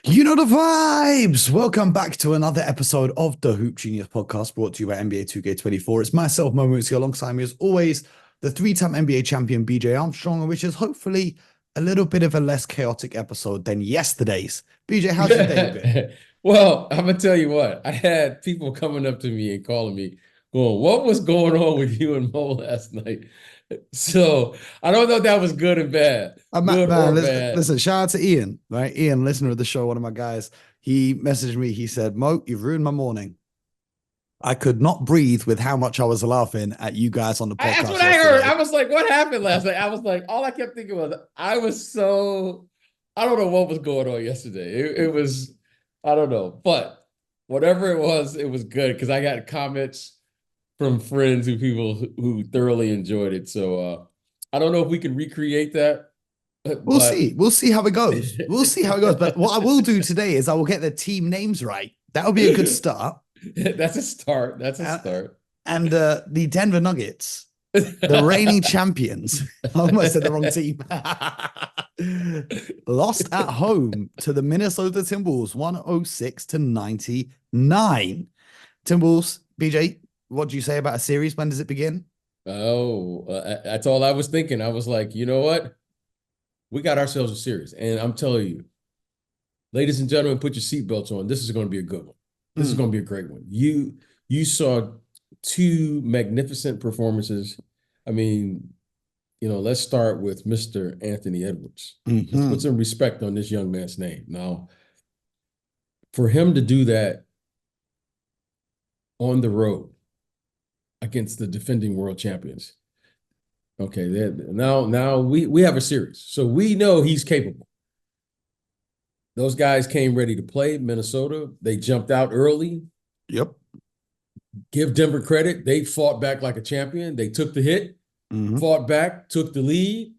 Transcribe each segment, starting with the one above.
You know the vibes. Welcome back to another episode of the Hoop Genius podcast brought to you by NBA 2K24. It's myself, Mo Mootsie, alongside me as always, the three-time NBA champion BJ Armstrong, which is hopefully a little bit of a less chaotic episode than yesterday's. BJ, how's your day been? Well, I'm gonna tell you what, I had people coming up to me and calling me, going, "What was going on with you and Mo last night?" So I don't know if that was good or bad, good Man, or listen, bad. listen, shout out to Ian, right? Ian, listener of the show, one of my guys. He messaged me. He said, Mo, you've ruined my morning. I could not breathe with how much I was laughing at you guys on the That's podcast what I heard. yesterday. I was like, "What happened last night?" I was like, all I kept thinking was, I don't know what was going on yesterday. It was, I don't know, but whatever it was good because I got comments from friends who thoroughly enjoyed it. So I don't know if we can recreate that, We'll but see. We'll see how it goes. We'll see how it goes. But what I will do today is I will get the team names right. That'll be a good start. that's a start. That's a Uh, start. and the Denver Nuggets, the reigning champions, I almost said the wrong team, lost at home to the Minnesota Timberwolves 106 to 99. Timberwolves, BJ, what do you say about a series? When does it begin? Oh, that's all I was thinking. I was like, you know what? We got ourselves a series, and I'm telling you, ladies and gentlemen, put your seatbelts on. This is going to be a good one. This is going to be a great one. You saw two magnificent performances. I mean, let's start with Mr. Anthony Edwards. Let's put some respect on this young man's name. Now, for him to do that on the road against the defending world champions, okay, now we have a series. So we know he's capable. Those guys came ready to play. Minnesota, they jumped out early. Yep. Give Denver credit. They fought back like a champion. They took the hit, fought back, took the lead.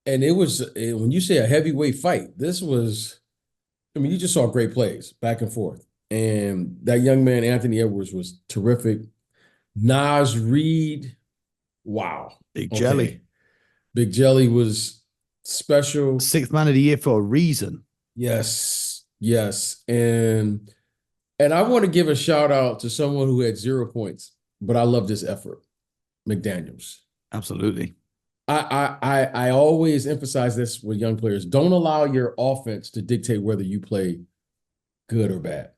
And it was, when you say a heavyweight fight, you just saw great plays back and forth. And that young man, Anthony Edwards, was terrific. Nas Reed, wow. Big Okay. Jelly. Big Jelly was special. Sixth man of the year for a reason. Yes, yes. And I want to give a shout out to someone who had 0 points, but I love this effort, McDaniels. Absolutely. I always emphasize this with young players. Don't allow your offense to dictate whether you play good or bad.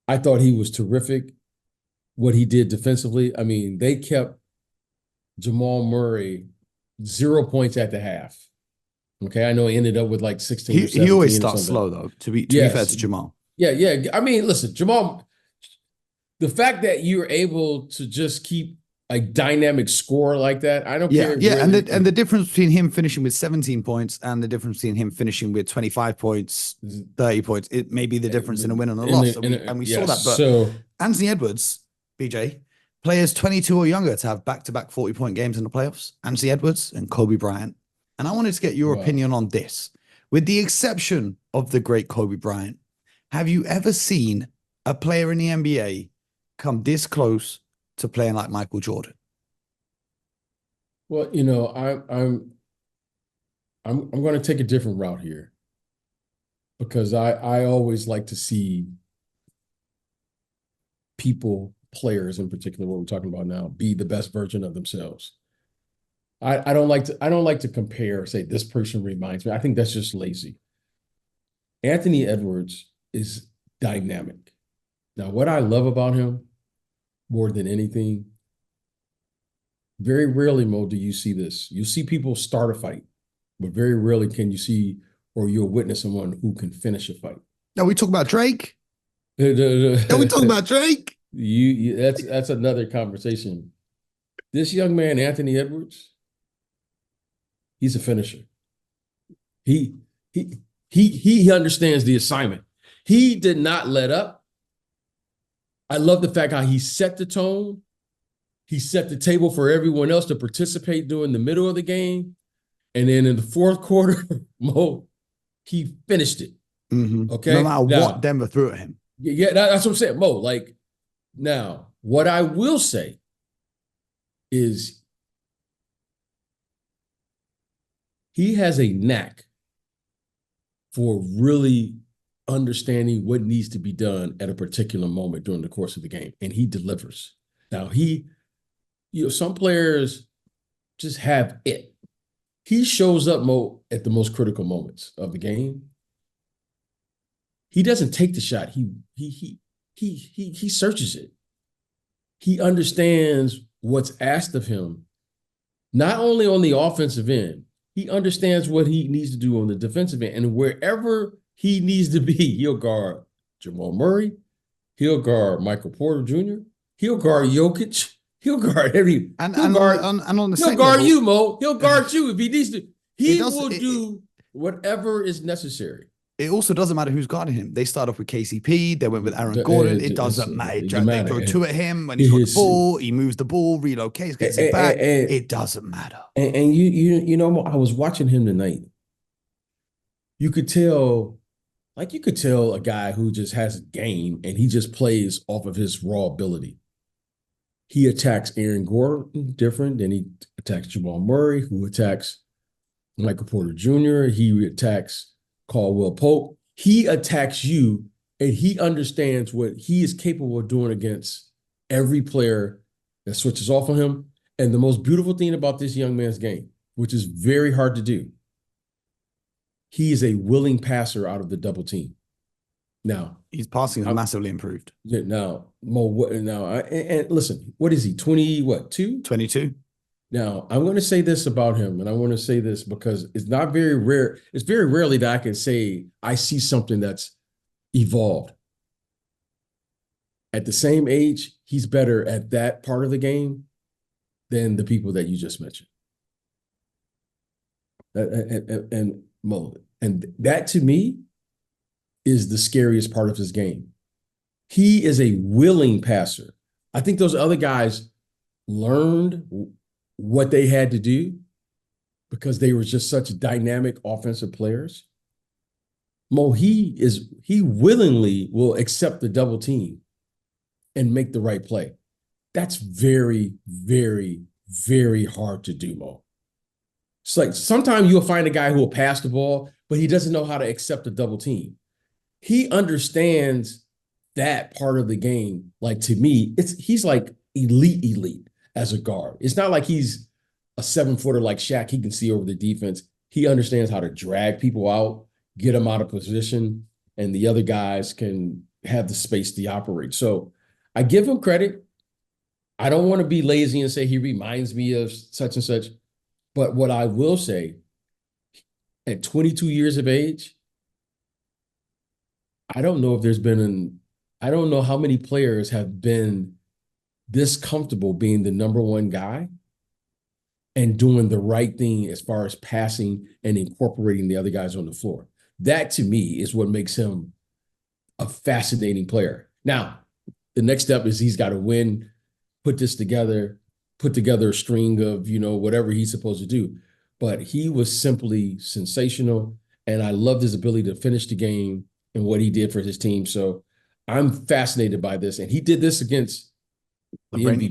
I thought he was terrific. What he did defensively, I mean, they kept Jamal Murray 0 points at the half. Okay, I know he ended up with like 16 or 17. He always starts slow, though, to be fair to Jamal. Yeah. I mean, listen, Jamal, the fact that you're able to just keep a dynamic score like that, I don't care. Yeah, and the difference between him finishing with 17 points and the difference between him finishing with 25 points, 30 points, it may be the difference in a win and a loss. And we saw that. But Anthony Edwards, BJ, players 22 or younger to have back-to-back 40-point games in the playoffs. Anthony Edwards and Kobe Bryant. And I wanted to get your opinion on this. With the exception of the great Kobe Bryant, have you ever seen a player in the NBA come this close to playing like Michael Jordan? Well, I'm going to take a different route here because I always like to see people, players in particular, what we're talking about now, be the best version of themselves. I don't like to compare, say this person reminds me. I think that's just lazy. Anthony Edwards is dynamic. Now, what I love about him more than anything, very rarely, Mo, do you see this. You see people start a fight, but very rarely can you see or you'll witness someone who can finish a fight. Now we talk about Drake. Are we talking about Drake? That's another conversation. This young man, Anthony Edwards, he's a finisher. He understands the assignment. He did not let up. I love the fact how he set the tone. He set the table for everyone else to participate during the middle of the game. And then in the fourth quarter, Mo, he finished it. Okay. No matter what Denver threw at him. Yeah, that's what I'm saying, Mo. Like, now, what I will say is he has a knack for really understanding what needs to be done at a particular moment during the course of the game, and he delivers. Now, some players just have it. He shows up at the most critical moments of the game. He doesn't take the shot. He searches it. He understands what's asked of him, not only on the offensive end, he understands what he needs to do on the defensive end. And wherever he needs to be, he'll guard Jamal Murray, he'll guard Michael Porter Jr., he'll guard Jokic, he'll guard every he'll guard you, Mo. He'll guard you if he needs to. He will do whatever is necessary. It also doesn't matter who's guarding him. They start off with KCP. They went with Aaron Gordon. It doesn't matter. They throw two at him when he's got the ball. He moves the ball, relocates, gets it back. It doesn't matter. And you know, I was watching him tonight. You could tell a guy who just has a game and he just plays off of his raw ability. He attacks Aaron Gordon different than he attacks Jamal Murray, who attacks Michael Porter Jr. He attacks Caldwell Pope. He attacks you, and he understands what he is capable of doing against every player that switches off on him. And the most beautiful thing about this young man's game, which is very hard to do, he is a willing passer out of the double team. Now, his passing is massively improved. Now, Mo, and listen, what is he? 22? 22. Now, I'm going to say this about him, and I want to say this because it's not very rare. It's very rarely that I can say I see something that's evolved. At the same age, he's better at that part of the game than the people that you just mentioned. And Mo, and that to me is the scariest part of his game. He is a willing passer. I think those other guys learned what they had to do because they were just such dynamic offensive players. Mo, he willingly will accept the double team and make the right play. That's very, very, very hard to do, Mo. It's like sometimes you'll find a guy who will pass the ball, but he doesn't know how to accept a double team. He understands that part of the game. Like, to me, he's like elite as a guard. It's not like he's a 7-footer like Shaq. He can see over the defense. He understands how to drag people out, get them out of position, and the other guys can have the space to operate. So I give him credit. I don't want to be lazy and say he reminds me of such and such. But what I will say, at 22 years of age, I don't know how many players have been this comfortable being the number one guy and doing the right thing as far as passing and incorporating the other guys on the floor. That, to me, is what makes him a fascinating player. Now, the next step is he's got to win, put together a string of, whatever he's supposed to do. But he was simply sensational, and I loved his ability to finish the game and what he did for his team. So I'm fascinated by this. And he did this against the reigning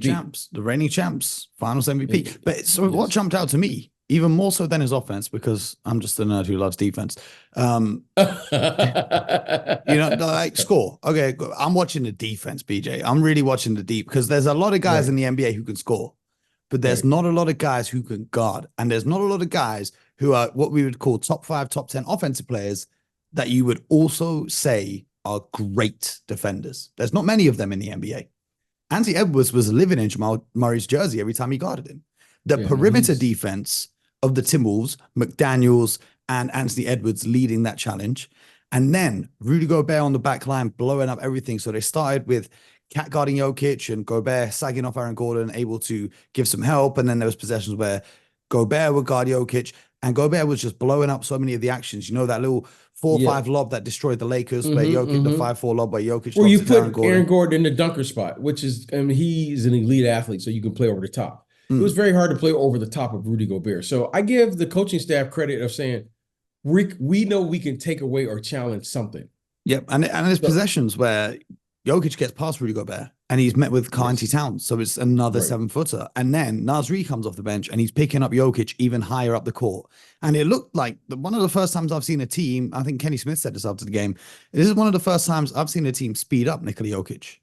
champs, finals MVP. But what jumped out to me, even more so than his offense, because I'm just a nerd who loves defense. Score. Okay, I'm watching the defense, BJ. I'm really watching the deep, because there's a lot of guys in the NBA who can score, but there's not a lot of guys who can guard. And there's not a lot of guys who are what we would call top 5, top 10 offensive players that you would also say are great defenders. There's not many of them in the NBA. Anthony Edwards was living in Jamal Murray's jersey every time he guarded him. The perimeter defense of the Timberwolves, McDaniels and Anthony Edwards leading that challenge. And then Rudy Gobert on the back line, blowing up everything. So they started with Cat guarding Jokic and Gobert sagging off Aaron Gordon, able to give some help. And then there was possessions where Gobert would guard Jokic, and Gobert was just blowing up so many of the actions. That little 4-5 lob that destroyed the Lakers, where Jokic, the 5-4 lob by Jokic. Where you put Aaron Gordon in the dunker spot, which is, he's an elite athlete, so you can play over the top. It was very hard to play over the top of Rudy Gobert. So I give the coaching staff credit of saying, we know we can take away or challenge something. Yep, and there's possessions where Jokic gets past Rudy Gobert and he's met with karl-anthony Towns. So it's another 7-footer. And then Naz Reid comes off the bench and he's picking up Jokic even higher up the court. And it looked like one of the first times I've seen a team, I think Kenny Smith said this after the game, this is one of the first times I've seen a team speed up Nikola Jokic.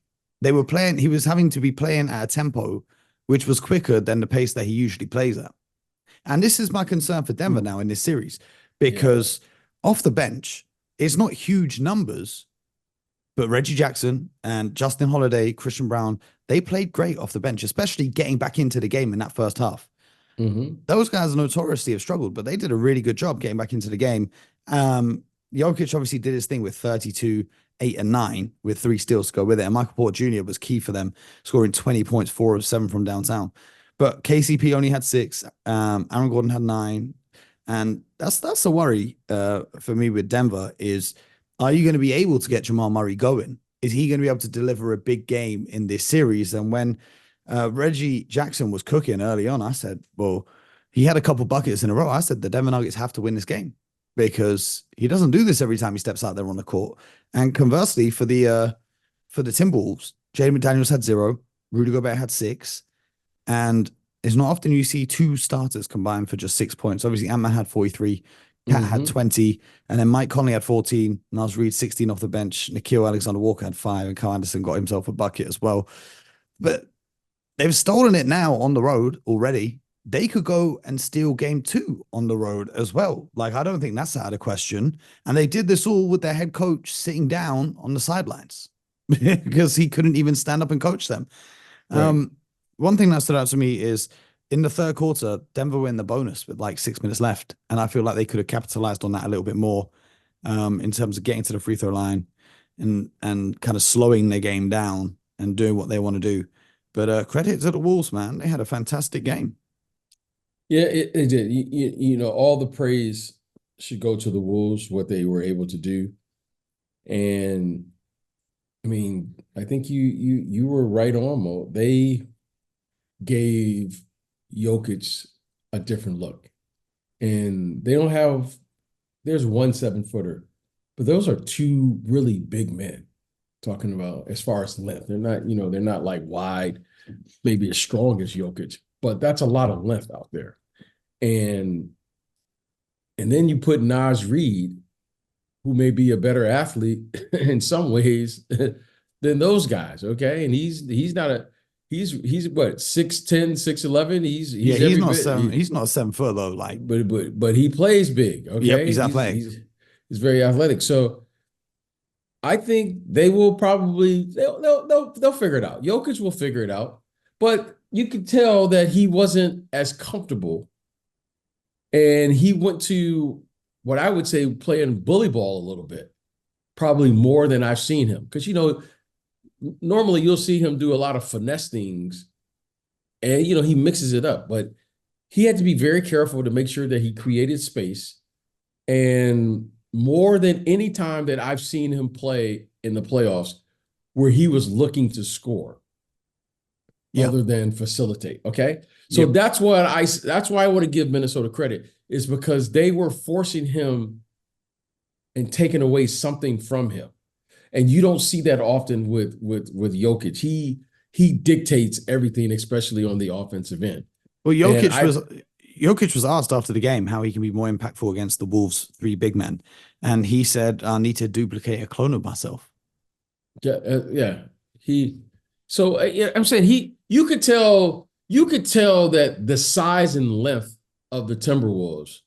He was having to be playing at a tempo which was quicker than the pace that he usually plays at. And this is my concern for Denver now in this series, because off the bench, it's not huge numbers, but Reggie Jackson and Justin Holiday, Christian Brown, they played great off the bench, especially getting back into the game in that first half. Those guys notoriously have struggled, but they did a really good job getting back into the game. Jokic obviously did his thing with 32, 8, and 9 with 3 steals to go with it. And Michael Porter Jr. was key for them, scoring 20 points, 4 of 7 from downtown. But KCP only had 6. Aaron Gordon had 9. And that's a worry for me with Denver is, are you going to be able to get Jamal Murray going? Is he going to be able to deliver a big game in this series? And when Reggie Jackson was cooking early on, I said, well, he had a couple buckets in a row. I said the Denver Nuggets have to win this game because he doesn't do this every time he steps out there on the court. And conversely, for the Timberwolves, Jaden McDaniels had 0, Rudy Gobert had 6, and it's not often you see 2 starters combined for just 6 points. Obviously, Ant-Man had 43, Cat had 20, and then Mike Conley had 14, Naz Reid 16 off the bench, Nickeil Alexander-Walker had 5, and Kyle Anderson got himself a bucket as well. But they've stolen it now on the road already. They could go and steal game 2 on the road as well. Like, I don't think that's out of question. And they did this all with their head coach sitting down on the sidelines because he couldn't even stand up and coach them. Right. One thing that stood out to me is in the third quarter, Denver win the bonus with like 6 minutes left. And I feel like they could have capitalized on that a little bit more in terms of getting to the free throw line and kind of slowing their game down and doing what they want to do. But credit to the Wolves, man. They had a fantastic game. Yeah, it did. You know, all the praise should go to the Wolves, what they were able to do. And I mean, I think you were right on, Mo. They gave Jokic a different look. And they don't have, there's 1 7-footer, but those are 2 really big men talking about as far as length. They're not, they're not like wide, maybe as strong as Jokic, but that's a lot of length out there. And then you put Naz Reid, who may be a better athlete in some ways than those guys, okay? And he's what, 6'10", 6'11"? He's not a 7-footer though, like, but he plays big, okay? Yep, he's athletic. He's very athletic. So I think they will probably they'll figure it out. Jokic will figure it out, but you could tell that he wasn't as comfortable, and he went to what I would say playing bully ball a little bit, probably more than I've seen him. Because normally you'll see him do a lot of finesse things, and he mixes it up. But he had to be very careful to make sure that he created space, and more than any time that I've seen him play in the playoffs where he was looking to score other than facilitate. Okay. So that's why I want to give Minnesota credit, is because they were forcing him and taking away something from him. And you don't see that often with Jokic. He dictates everything, especially on the offensive end. Well, Jokic was asked after the game how he can be more impactful against the Wolves' 3 big men. And he said, I need to duplicate a clone of myself. I'm saying you could tell that the size and length of the Timberwolves,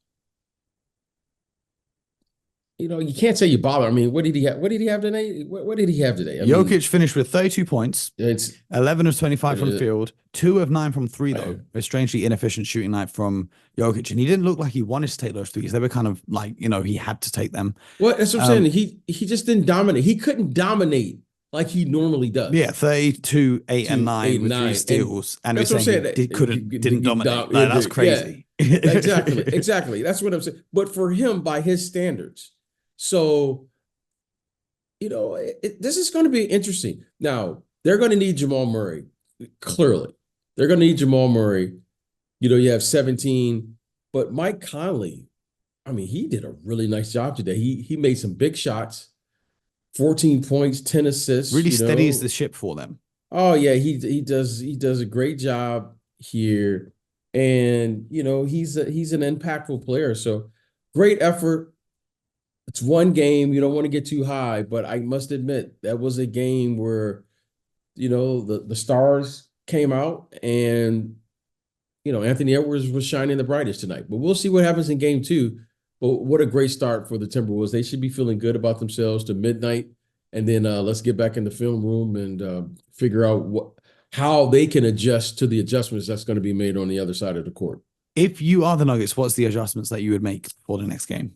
you can't say you bother. I mean, what did he have today? What did he have today? Jokic finished with 32 points. It's 11 of 25 from field, 2 of 9 from 3, though. A strangely inefficient shooting night from Jokic. And he didn't look like he wanted to take those threes. They were kind of like, he had to take them. Well, that's what I'm saying. He just didn't dominate. He couldn't dominate like he normally does. Yeah, 32, 8, and 9 with 3 steals. And that's what I'm saying. Didn't dominate. That's crazy. Yeah, exactly. That's what I'm saying. But for him, by his standards. So, this is going to be interesting. Now, they're going to need Jamal Murray, clearly. They're going to need Jamal Murray. You have 17, but Mike Conley, I mean, he did a really nice job today. He made some big shots 14 points, 10 assists. Really steadies the ship for them. Oh yeah, he does a great job here. And he's an impactful player. So great effort. It's one game. You don't want to get too high, but I must admit that was a game where the stars came out, and Anthony Edwards was shining the brightest tonight. But we'll see what happens in game 2. But what a great start for the Timberwolves. They should be feeling good about themselves to midnight. And then let's get back in the film room and figure out how they can adjust to the adjustments that's going to be made on the other side of the court. If you are the Nuggets, what's the adjustments that you would make for the next game?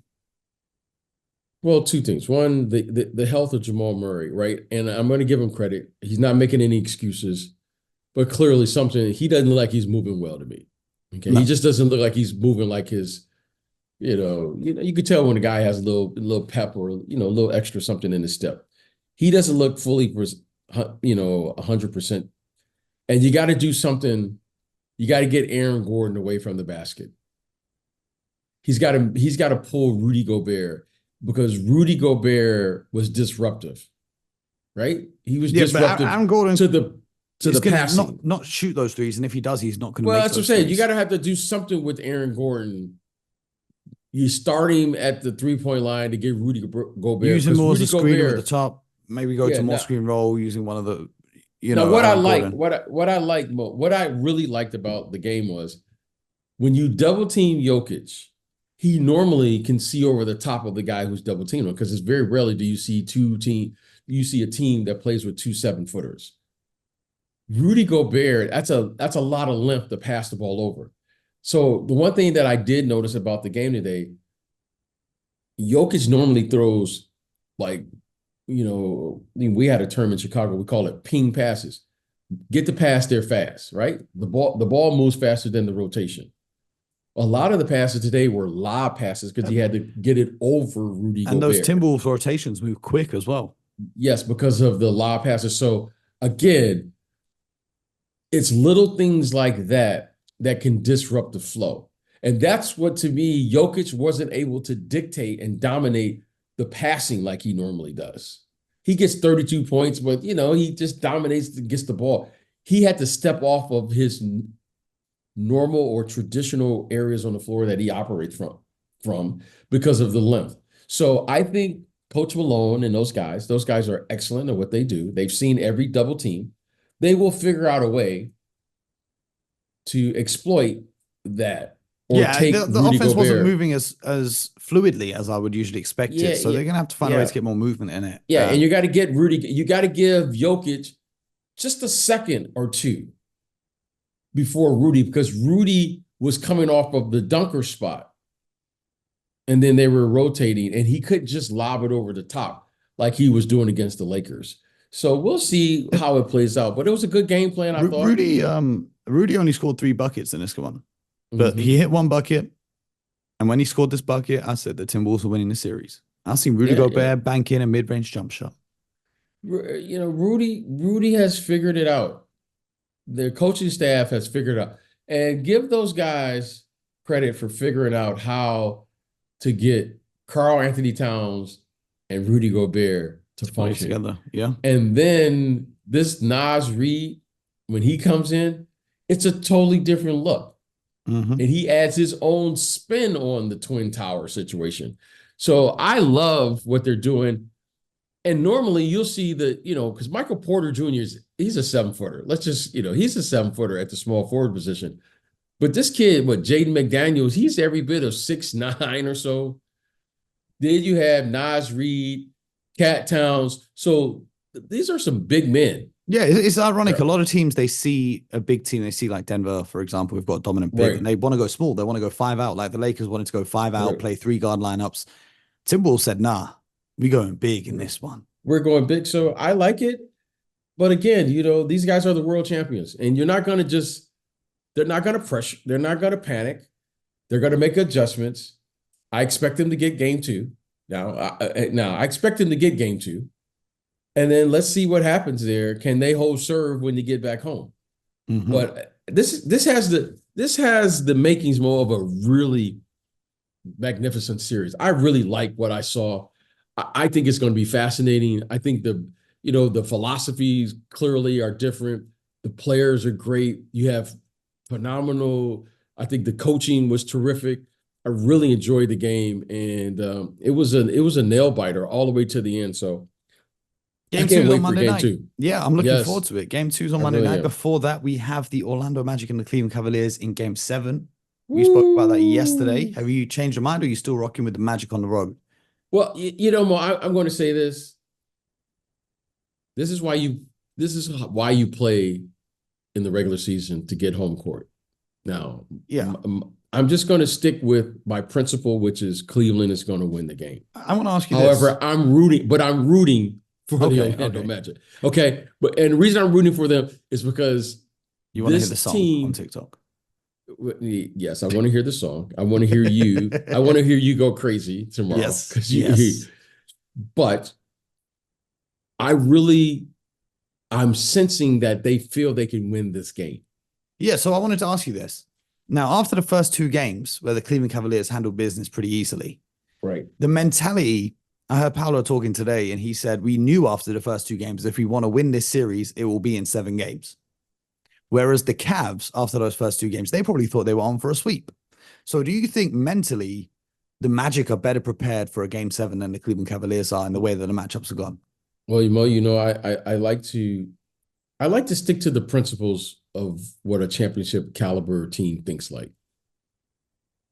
Well, 2 things. One, the health of Jamal Murray, right? And I'm going to give him credit. He's not making any excuses, but clearly he doesn't look like he's moving well to me. Okay, no. He just doesn't look like he's moving like his, you could tell when a guy has a little pep or a little extra something in his step. He doesn't look fully, 100%. And you got to do something. You got to get Aaron Gordon away from the basket. He's got to pull Rudy Gobert, because Rudy Gobert was disruptive, right? He was disruptive Aaron Gordon to the passing. Not shoot those threes, and if he does, he's not going to. Well, make that's what I'm saying. You got to have to do something with Aaron Gordon. You start him at the 3-point line to get Rudy Gobert. Use him more as a screener at the top. Maybe go to more screen roll using one of the. What I really liked about the game was when you double team Jokic, he normally can see over the top of the guy who's double teaming, because it's very rarely do you see a team that plays with 2 7-footers. Rudy Gobert, that's a lot of length to pass the ball over. So the one thing that I did notice about the game today, Jokic normally throws we had a term in Chicago, we call it ping passes. Get the pass there fast, right? The ball moves faster than the rotation. A lot of the passes today were lob passes because he had to get it over Rudy Gobert. And those Timberwolves rotations move quick as well. Yes, because of the lob passes. So again, it's little things like that can disrupt the flow. And that's what, to me, Jokic wasn't able to dictate and dominate the passing like he normally does. He gets 32 points, but, he just dominates, gets the ball. He had to step off of his normal or traditional areas on the floor that he operates from because of the length. So I think Coach Malone and those guys are excellent at what they do. They've seen every double team. They will figure out a way to exploit that. Or take the Rudy offense Gobert. wasn't moving as fluidly as I would usually expect it. So they're going to have to find a way to get more movement in it. Yeah, and you got to give Jokic just a second or two before Rudy, because Rudy was coming off of the dunker spot. And then they were rotating, and he couldn't just lob it over the top like he was doing against the Lakers. So we'll see how it plays out. But it was a good game plan, I thought. Rudy only scored 3 buckets in this one. But he hit 1 bucket, and when he scored this bucket, I said the Timberwolves were winning the series. I've seen Rudy Gobert bank in a mid-range jump shot. Rudy has figured it out. Their coaching staff has figured it out. And give those guys credit for figuring out how to get karl-Anthony Towns and Rudy Gobert to function together. Yeah. And then this Naz Reid, when he comes in, it's a totally different look. Mm-hmm. And he adds his own spin on the Twin Tower situation. So I love what they're doing. And normally you'll see that, because Michael Porter Jr. he's a 7-footer. Let's just, he's a 7-footer at the small forward position. But this kid, Jaden McDaniels, he's every bit of 6'9" or so. Then you have Naz Reid, Cat Towns. So these are some big men. Yeah, it's ironic. Right. A lot of teams, they see a big team. They see like Denver, for example, we've got a dominant big, and they want to go small. They want to go 5 out. Like the Lakers wanted to go 5 out, play 3 guard lineups. Timberwolves said, nah, we're going big in this one. We're going big. So I like it. But again, these guys are the world champions, and they're not going to pressure. They're not going to panic. They're going to make adjustments. I expect them to get game 2. I expect them to get game 2. And then let's see what happens there. Can they hold serve when you get back home? Mm-hmm. But this has the makings more of a really magnificent series. I really like what I saw. I think it's going to be fascinating. I think the philosophies clearly are different. The players are great. You have phenomenal. I think the coaching was terrific. I really enjoyed the game, and it was a nail biter all the way to the end. So Game I can't 2's wait on for Monday game night. 2. Yeah, I'm looking Yes, forward to it. Game 2's on I Monday really night. am. Before that, we have the Orlando Magic and the Cleveland Cavaliers in Game 7. We spoke about that yesterday. Woo! Have you changed your mind, or are you still rocking with the Magic on the road? Well, Mo, I'm going to say this. This is why you play in the regular season to get home court. Now, Yeah. I'm just going to stick with my principle, which is Cleveland is going to win the game. I want to ask you However, this. I'm rooting for the Orlando Magic. Okay. And the reason I'm rooting for them is because you want to hear the song on TikTok. Yes, I want to hear the song. I want to hear you. I want to hear you go crazy tomorrow. Yes. But I'm sensing that they feel they can win this game. Yeah, so I wanted to ask you this. Now, after the first 2 games where the Cleveland Cavaliers handled business pretty easily, right? The mentality, I heard Paolo talking today, and he said, we knew after the first 2 games, if we want to win this series, it will be in 7 games. Whereas the Cavs, after those first 2 games, they probably thought they were on for a sweep. So do you think mentally the Magic are better prepared for a Game 7 than the Cleveland Cavaliers are in the way that the matchups have gone? Well, Mo, I like to stick to the principles of what a championship caliber team thinks like.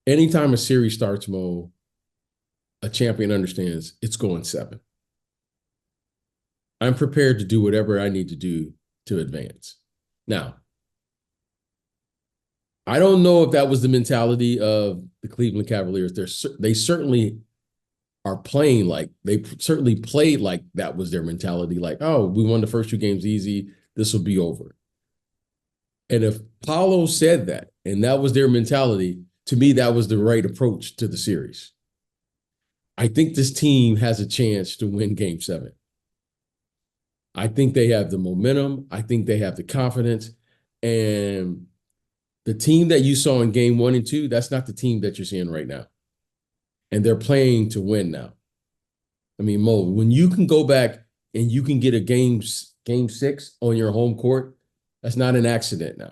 Anytime a series starts, Mo, a champion understands it's going 7. I'm prepared to do whatever I need to do to advance. Now, I don't know if that was the mentality of the Cleveland Cavaliers. They certainly are playing like they certainly played like that was their mentality. Like, oh, we won the first 2 games easy. This will be over. And if Paolo said that, and that was their mentality, to me, that was the right approach to the series. I think this team has a chance to win Game 7. I think they have the momentum. I think they have the confidence. And the team that you saw in Game 1 and 2, that's not the team that you're seeing right now. And they're playing to win now. I mean, Mo, when you can go back and you can get a game 6 on your home court, that's not an accident now.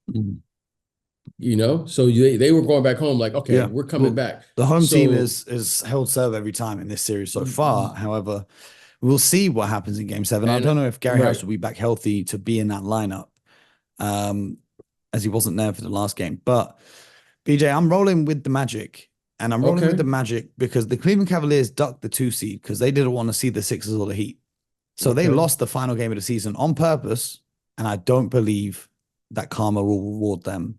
Mm-hmm. So they were going back home like, okay, we're coming back. The home team is held serve every time in this series so far. However, we'll see what happens in Game 7. I don't know if Gary Harris will be back healthy to be in that lineup, as he wasn't there for the last game. But BJ, I'm rolling with the Magic. And I'm rolling with the Magic because the Cleveland Cavaliers ducked the 2 seed because they didn't want to see the Sixers or the Heat. So they lost the final game of the season on purpose. And I don't believe that karma will reward them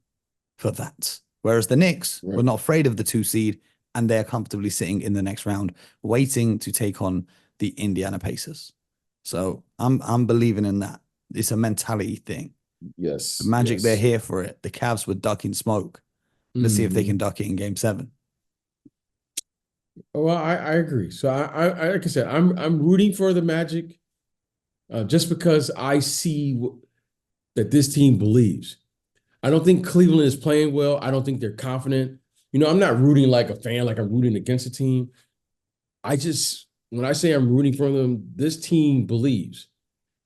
for that. Whereas the Knicks were not afraid of the 2 seed and they're comfortably sitting in the next round, waiting to take on the Indiana Pacers. So I'm believing in that. It's a mentality thing. Yes. The Magic, they're here for it. The Cavs were ducking smoke. Let's see if they can duck it in Game 7. Well, I agree. So I like I said, I'm rooting for the Magic, just because I see that this team believes. I don't think Cleveland is playing well. I don't think they're confident. I'm not rooting like a fan, like I'm rooting against a team. When I say I'm rooting for them, this team believes,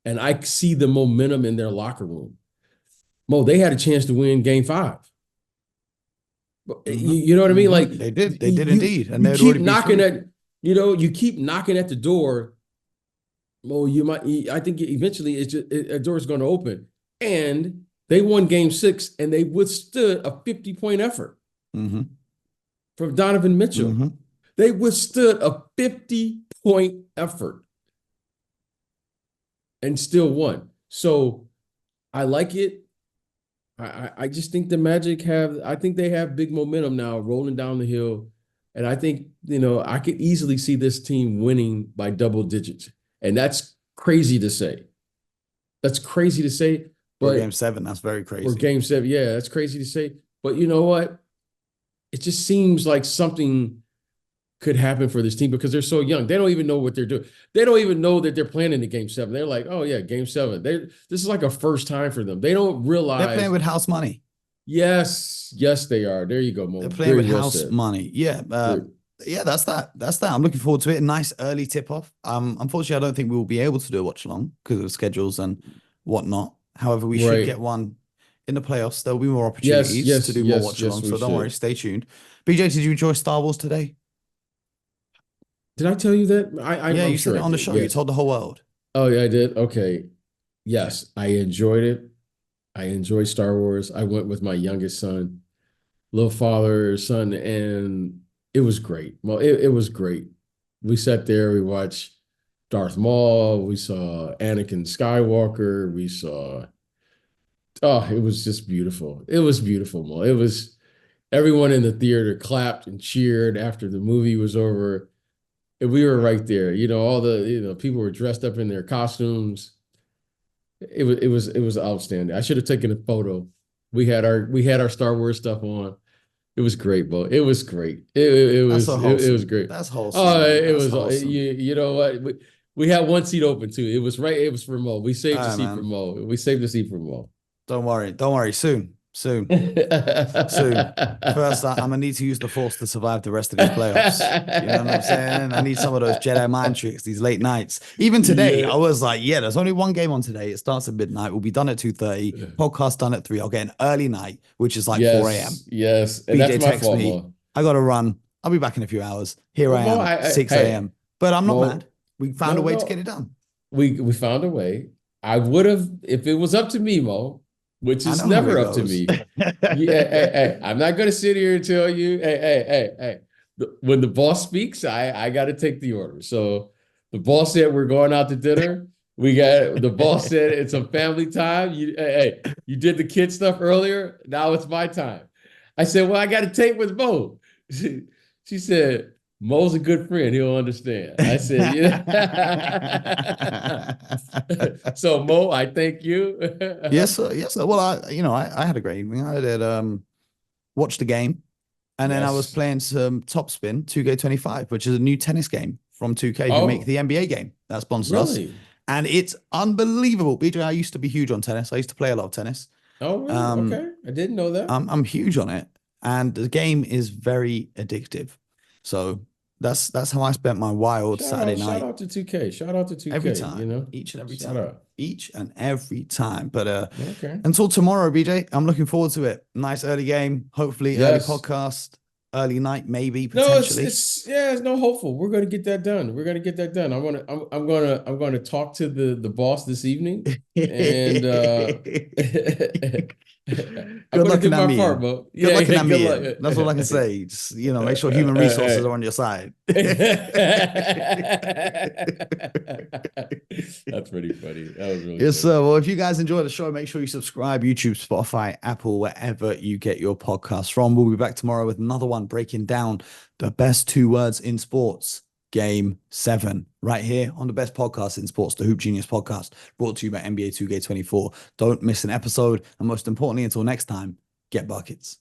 and I see the momentum in their locker room. Mo, they had a chance to win Game 5. You know what I mean? Like they did indeed. And you keep knocking you keep knocking at the door. Well, I think eventually a door is going to open. And they won Game 6 and they withstood a 50-point effort from Donovan Mitchell. They withstood a 50-point effort and still won. So I like it. I just think the Magic they have big momentum now rolling down the hill. And I think, I could easily see this team winning by double digits. And that's crazy to say. But for Game 7, that's very crazy. For Game 7, yeah, that's crazy to say. But you know what? It just seems like something could happen for this team because they're so young. They don't even know what they're doing. They don't even know that they're playing in the Game 7. They're like, oh yeah, Game 7. This is like a first time for them. They don't realize they're playing with house money. Yes, they are. There you go, Mo. They're playing with house money. Yeah. yeah, that's that. That's that. I'm looking forward to it. A nice early tip off. Unfortunately, I don't think we will be able to do a watch along because of schedules and whatnot. However, we should Right. get one in the playoffs. There'll be more Yes, opportunities to yes, do more yes, watch yes, along. we So don't worry, should. stay tuned. BJ, did you enjoy Star Wars today? Did I tell you that? Yeah, I'm you said sure it I on the did. show. You Yes. told the whole world. Oh, yeah, I did. Okay. Yes, I enjoyed it. I enjoyed Star Wars. I went with my youngest son, little father, son, and it was great. Well, it was great. We sat there, we watched Darth Maul, we saw Anakin Skywalker, we saw, oh, it was just beautiful. It was beautiful, Mo. It was everyone in the theater clapped and cheered after the movie was over. And we were right there. All the, people were dressed up in their costumes. It was outstanding. I should have taken a photo. We had our Star Wars stuff on. It was great, bro. It was great. That's so It was wholesome. great. That's wholesome, Oh, man. it That's was wholesome. you know what? We had one seat open too. It was right. It was for Mo. We All saved the right, seat for man. Mo. We saved the seat for Mo. Don't worry. Don't worry. Soon. Soon. Soon. First, I'm gonna need to use the Force to survive the rest of these playoffs. You know what I'm saying? I need some of those Jedi mind tricks, these late nights. Even today, Yeah. I was like, yeah, there's only one game on today. It starts at midnight. We'll be done at 2:30. Podcast done at 3. I'll get an early night, which is like 4 a.m. Yes, yes. And that's BJ my texts fault, me, Mo. I gotta run. I'll be back in a few hours. Here Well, I Mo, am, 6 hey, a.m. But I'm not mad. Mo, We found a no, way to get it no. done. We found a way. I would have, if it was up to me, Mo, which I is know how never it up to goes. me. Yeah, hey, I'm not gonna sit here and tell you, hey. When the boss speaks, I got to take the order. So the boss said we're going out to dinner. The boss said it's a family time. You did the kid stuff earlier. Now it's my time. I said, well, I got to tape with Mo. She said, Mo's a good friend. He'll understand. I said, yeah. So Mo, I thank you. Yes, sir. Yes, sir. Well, I had a great evening. I did watch the game, and then I was Yes. playing some Top Spin 2K25, which is a new tennis game from 2K who make Oh, the NBA game that sponsors us. really? And it's unbelievable. BJ, I used to be huge on tennis. I used to play a lot of tennis. Oh, really? Um, Okay. I didn't know that. I'm huge on it, and the game is very addictive. So that's how I spent my wild Saturday Shout night out to 2K. Shout out to every 2K, time, each and every Shout time, out. each and every time. But Okay. until tomorrow, BJ, I'm looking forward to it. Nice early game, hopefully early Yes. podcast, early night, maybe No, potentially. it's no hopeful. We're gonna get that done. We're gonna get that done. I'm gonna talk to the boss this evening and I'm Good gonna luck do in that my part, meeting. Bro. Good Yeah, luck in yeah, that good luck. meeting. That's all I can say. Just, make sure human resources are on your side. That's pretty funny. That was really Yes, funny. sir. Well, if you guys enjoy the show, make sure you subscribe, YouTube, Spotify, Apple, wherever you get your podcasts from. We'll be back tomorrow with another one breaking down the best 2 words in sports, Game 7, right here on the best podcast in sports, the Hoop Genius podcast, brought to you by NBA 2K24. Don't miss an episode. And most importantly, until next time, get buckets.